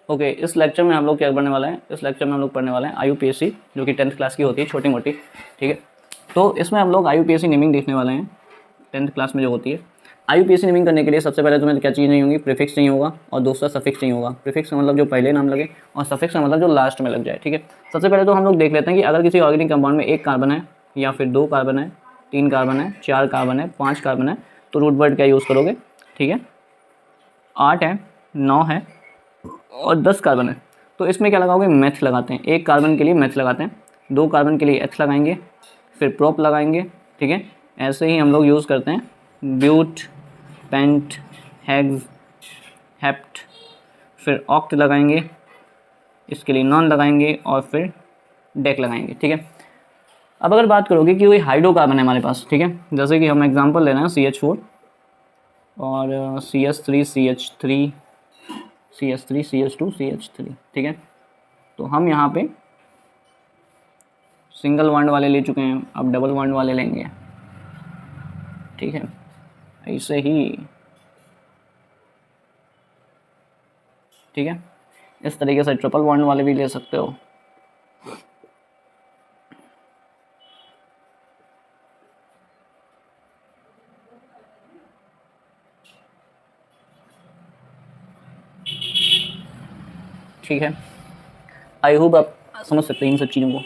Okay, इस lecture में हम लोग क्या पढ़ने वाले हैं, इस लेक्चर में हम लोग पढ़ने वाले हैं IUPAC जो कि 10th क्लास की होती है, छोटी मोटी, ठीक है। तो इसमें हम लोग IUPAC नेमिंग देखने वाले हैं 10th क्लास में जो होती है। IUPAC नेमिंग करने के लिए सबसे पहले तुम्हें क्या चीज़ नहीं होगी, प्रीफिक्स नहीं होगा और दूसरा सफिक्स नहीं होगा। प्रीफिक्स का मतलब जो पहले नाम लगे और सफिक्स का मतलब जो लास्ट में लग जाए, ठीक है। सबसे पहले तो हम लोग देख लेते हैं कि अगर किसी ऑर्गेनिक कंपाउंड में 1 कार्बन है या फिर 2 कार्बन है, 3 कार्बन है, 4 कार्बन है, 5 कार्बन है, तो रूट वर्ड क्या यूज़ करोगे, ठीक है। 8 है, 9 है और 10 कार्बन है, तो इसमें क्या लगाओगे, मैथ लगाते हैं। 1 कार्बन के लिए मैथ लगाते हैं, 2 कार्बन के लिए एथ लगाएंगे, फिर प्रोप लगाएंगे, ठीक है। ऐसे ही हम लोग यूज़ करते हैं ब्यूट, पेंट, हेक्स, हेप्ट, फिर ऑक्ट लगाएंगे, इसके लिए नॉन लगाएंगे और फिर डेक लगाएंगे, ठीक है। अब अगर बात करोगे कि कोई हाइड्रोकार्बन है हमारे पास, ठीक है, जैसे कि हम एग्जांपल ले रहे हैं CH4 और CH3 CH3 CH3 CH2 CH3, ठीक है। तो हम यहाँ पे सिंगल बॉन्ड वाले ले चुके हैं, अब डबल बॉन्ड वाले लेंगे, ठीक है। ऐसे ही, ठीक है, इस तरीके से ट्रिपल बॉन्ड वाले भी ले सकते हो। ठीक है, आई होप आप समझ सकते हैं इन सब चीज़ों को।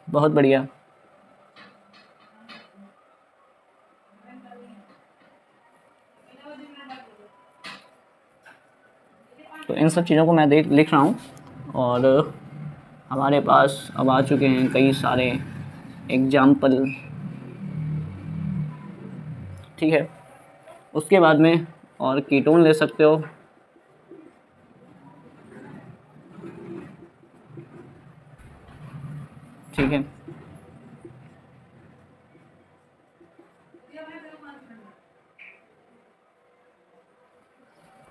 बहुत बढ़िया। तो इन सब चीज़ों को मैं लिख रहा हूँ और हमारे पास अब आ चुके हैं कई सारे एग्जाम्पल, ठीक है। उसके बाद में और कीटोन ले सकते हो, ठीक है।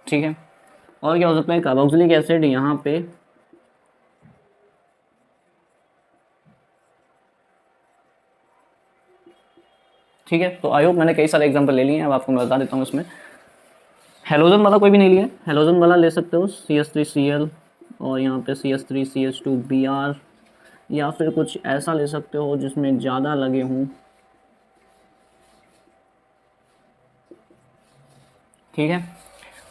ठीक है, और क्या हो सकता है, कार्बोक्सिलिक एसिड यहाँ पे ठीक है। तो आई होप मैंने कई सारे एग्जांपल ले लिए हैं, अब आपको मैं बता देता हूँ। इसमें हेलोजन वाला कोई भी नहीं लिया, हेलोजन वाला ले सकते हो CH3Cl और यहाँ पे CH3CH2Br, या फिर कुछ ऐसा ले सकते हो जिसमें ज़्यादा लगे हों, ठीक है।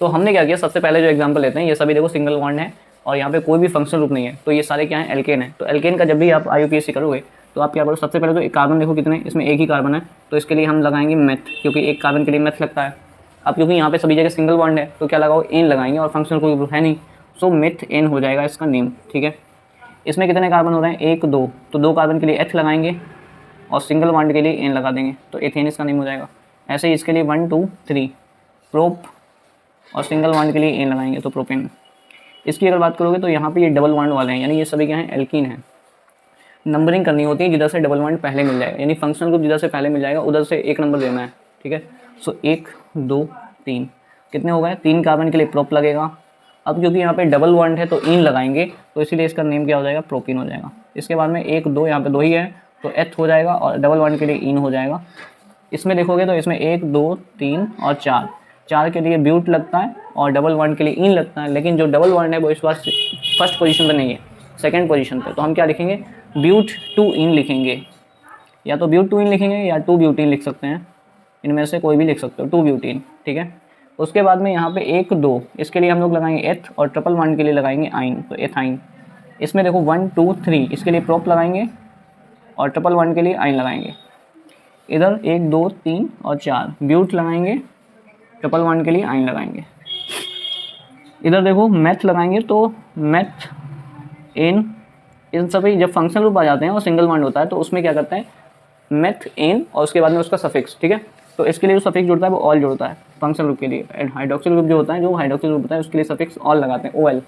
तो हमने क्या किया, सबसे पहले जो एग्जांपल लेते हैं, ये सभी देखो सिंगल बॉन्ड है और यहाँ पे कोई भी फंक्शनल ग्रुप नहीं है, तो ये सारे क्या है, एल्केन है। तो एल्केन का जब भी आप IUPAC करोगे तो आप क्या करो, सबसे पहले तो एक कार्बन देखो कितने, इसमें एक ही कार्बन है, तो इसके लिए हम लगाएंगे मेथ, क्योंकि एक कार्बन के लिए मेथ लगता है। अब क्योंकि यहाँ पे सभी जगह सिंगल बॉन्ड है तो क्या लगाओ, एन लगाएंगे, और फंक्शनल कोई ग्रुप है नहीं, सो मेथ एन हो जाएगा इसका नेम, ठीक है। इसमें कितने कार्बन हो रहे हैं, 1 2, तो 2 कार्बन के लिए एथ लगाएंगे और सिंगल बॉन्ड के लिए एन लगा देंगे, तो एथेन इसका नेम हो जाएगा। ऐसे ही इसके लिए 1 2 3 प्रोप और सिंगल बॉन्ड के लिए एन लगाएंगे तो प्रोपेन। इसकी अगर बात करोगे तो यहाँ पे ये डबल बॉन्ड वाले हैं, यानी ये सभी क्या हैं, एल्कीन हैं। नंबरिंग करनी होती है, जिधर से डबल बॉन्ड पहले मिल जाएगा, यानी फंक्शनल ग्रुप जिधर से पहले मिल जाएगा उधर से एक नंबर देना है, ठीक है। सो 1 2 3 कितने हो गए, 3 कार्बन के लिए प्रोप लगेगा। अब क्योंकि यहाँ पे डबल बॉन्ड है तो इन लगाएंगे, तो इसीलिए इसका नेम क्या हो जाएगा, प्रोपीन हो जाएगा। इसके बाद में 1 2, यहाँ पे 2 ही है तो एथ हो जाएगा और डबल बॉन्ड के लिए इन हो जाएगा। इसमें देखोगे तो इसमें 1 2 3 और 4 के लिए ब्यूट लगता है और डबल बॉन्ड के लिए इन लगता है, लेकिन जो डबल बॉन्ड है वो इस बार फर्स्ट पोजीशन पे नहीं है, सेकंड पोजीशन पे, तो हम क्या लिखेंगे, ब्यूट 2 इन लिखेंगे, या तो ब्यूट 2 इन लिखेंगे या 2 ब्यूटीन लिख सकते हैं, इनमें से कोई भी लिख सकते हो, 2 ब्यूटीन, ठीक है। उसके बाद में यहाँ पे 1 2, इसके लिए हम लोग लगाएंगे एथ और ट्रिपल बॉन्ड के लिए लगाएंगे आइन, तो एथाइन। इसमें देखो 1 2 3, इसके लिए प्रोप लगाएंगे और ट्रिपल बॉन्ड के लिए आइन लगाएंगे। इधर 1 2 3 और 4 ब्यूट लगाएंगे, ट्रिपल बॉन्ड के लिए आइन लगाएंगे। इधर देखो मैथ लगाएंगे, तो मैथ इन सभी जब फंक्शनल ग्रुप आ जाते हैं और सिंगल बॉन्ड होता है तो उसमें क्या करते हैं, मैथ एन और उसके बाद में उसका सफिक्स, ठीक है। तो इसके लिए जो सफिक्स जुड़ता है वो ऑल जुड़ता है फंक्शनल ग्रुप के लिए, एंड हाइड्रोक्सिल ग्रुप जो होता है, जो हाइड्रोक्सिल ग्रुप होता है उसके लिए सफिक्स ऑल लगाते हैं, OL,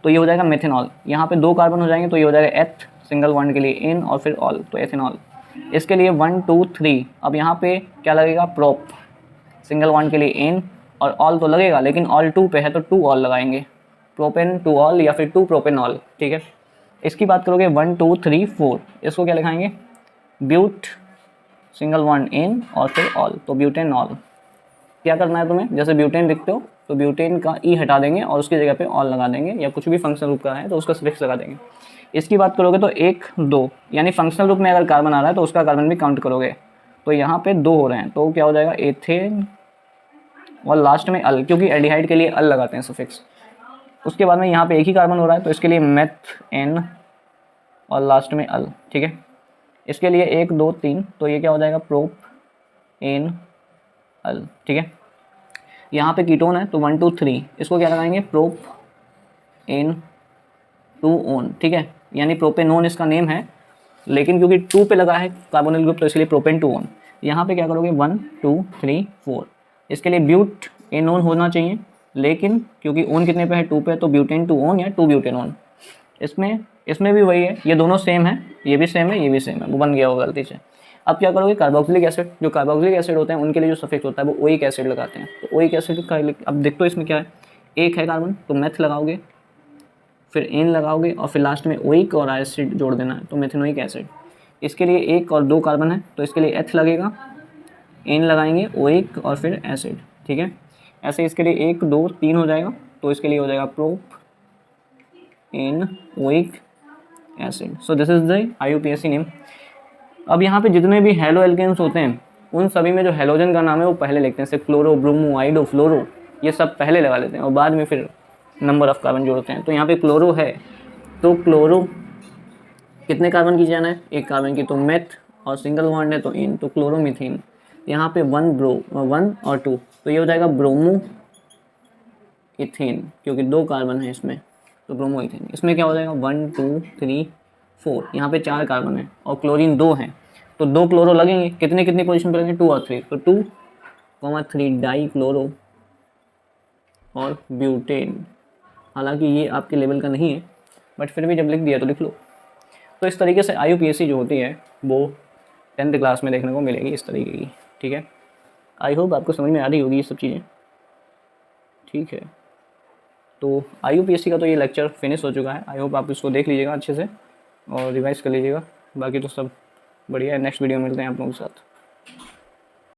तो ये हो जाएगा मेथेनॉल। यहाँ पे 2 कार्बन हो जाएंगे तो ये हो जाएगा एथ, सिंगल बॉन्ड के लिए एन और फिर ऑल, तो एथेनॉल। इसके लिए 1 2 3, अब यहाँ पे क्या लगेगा, प्रोप, सिंगल बॉन्ड के लिए एन और ऑल तो लगेगा, लेकिन ऑल 2 पे है तो 2 ऑल लगाएंगे, प्रोपेन 2 ऑल या फिर 2 प्रोपेनॉल, ठीक है। इसकी बात करोगे 1 2 3 4, इसको क्या लिखाएंगे, ब्यूट, सिंगल बॉन्ड एन और फिर ऑल, तो ब्यूटेनॉल। क्या करना है तुम्हें, जैसे ब्यूटेन लिखते हो तो ब्यूटेन का ई हटा देंगे और उसकी जगह पे ऑल लगा देंगे, या कुछ भी फंक्शनल ग्रुप का है तो उसका सफिक्स लगा देंगे। इसकी बात करोगे तो 1 2, यानी फंक्शनल ग्रुप में अगर कार्बन आ रहा है तो उसका कार्बन भी काउंट करोगे, तो यहाँ पे 2 हो रहे हैं तो क्या हो जाएगा एथेन और लास्ट में अल, क्योंकि एल्डिहाइड के लिए अल लगाते हैं सफिक्स। उसके बाद में यहाँ पे एक ही कार्बन हो रहा है तो इसके लिए मेथ एन और लास्ट में अल, ठीक है। इसके लिए 1 2 3, तो ये क्या हो जाएगा प्रोप एन अल, ठीक है। यहाँ पे कीटोन है तो 1 2 3, इसको क्या लगाएंगे प्रोप एन 2 ओन, ठीक है, यानी प्रोपेनोन इसका नेम है, लेकिन क्योंकि 2 पे लगा है कार्बोनिल ग्रुप तो इसलिए प्रोपेन 2 ओन। यहाँ पे क्या करोगे 1 2 3 4, इसके लिए ब्यूट एनोन होना चाहिए, लेकिन क्योंकि ओन कितने पे है 2 पे, तो ब्यूटेन 2 ओन या 2 ब्यूटेनोन। इसमें भी वही है, ये दोनों सेम है, ये भी सेम है, ये भी सेम है, वो बन गया होगा गलती से। अब क्या करोगे कार्बोक्सिलिक एसिड, जो कार्बोक्सिलिक एसिड होते हैं उनके लिए जो सफिक्स होता है वो ओइक एसिड लगाते हैं, तो ओइक एसिड का अब देखो इसमें क्या है, एक है कार्बन तो मेथ लगाओगे, फिर एन लगाओगे और फिर लास्ट में ओइक और एसिड जोड़ देना है तो मेथेनोइक एसिड। इसके लिए 1 और 2 कार्बन है तो इसके लिए एथ लगेगा, एन लगाएंगे, ओइक और फिर एसिड, ठीक है। ऐसे इसके लिए 1 2 3 हो जाएगा तो इसके लिए हो जाएगा propanoic acid. So this is the IUPAC name. अब यहाँ पे जितने भी हेलो एल्केन्स होते हैं उन सभी में जो हेलोजन का नाम है वो पहले लिखते हैं, जैसे क्लोरो ब्रोमो आइडो फ्लोरो, ये सब पहले लगा लेते हैं और बाद में फिर नंबर ऑफ कार्बन जोड़ते हैं। तो यहाँ पे क्लोरो है तो क्लोरो कितने कार्बन की चैन है, 1 कार्बन की, तो मेथ और सिंगल बॉन्ड है तो इन, तो क्लोरोमीथेन। यहाँ पे 1 और 2 तो ये हो जाएगा ब्रोमो इथेन, क्योंकि 2 कार्बन है इसमें तो ब्रोमो इथेन। इसमें क्या हो जाएगा 1 2 3 4, यहाँ पे 4 कार्बन है और क्लोरीन 2 है तो 2 क्लोरो लगेंगे, कितने कितनी पोजीशन पे लगेंगे 2 और 3, तो 2,3 डाई क्लोरो और ब्यूटेन। हालांकि ये आपके लेवल का नहीं है बट फिर भी जब लिख दिया तो लिख लो। तो इस तरीके से IUPAC जो होती है वो 10th क्लास में देखने को मिलेगी इस तरीके की, ठीक है। आई होप आपको समझ में आ रही होगी ये सब चीज़ें, ठीक है। तो IUPAC का तो ये लेक्चर फिनिश हो चुका है। आई होप आप इसको देख लीजिएगा अच्छे से और रिवाइज कर लीजिएगा, बाकी तो सब बढ़िया है। नेक्स्ट वीडियो में मिलते हैं आप लोगों के साथ।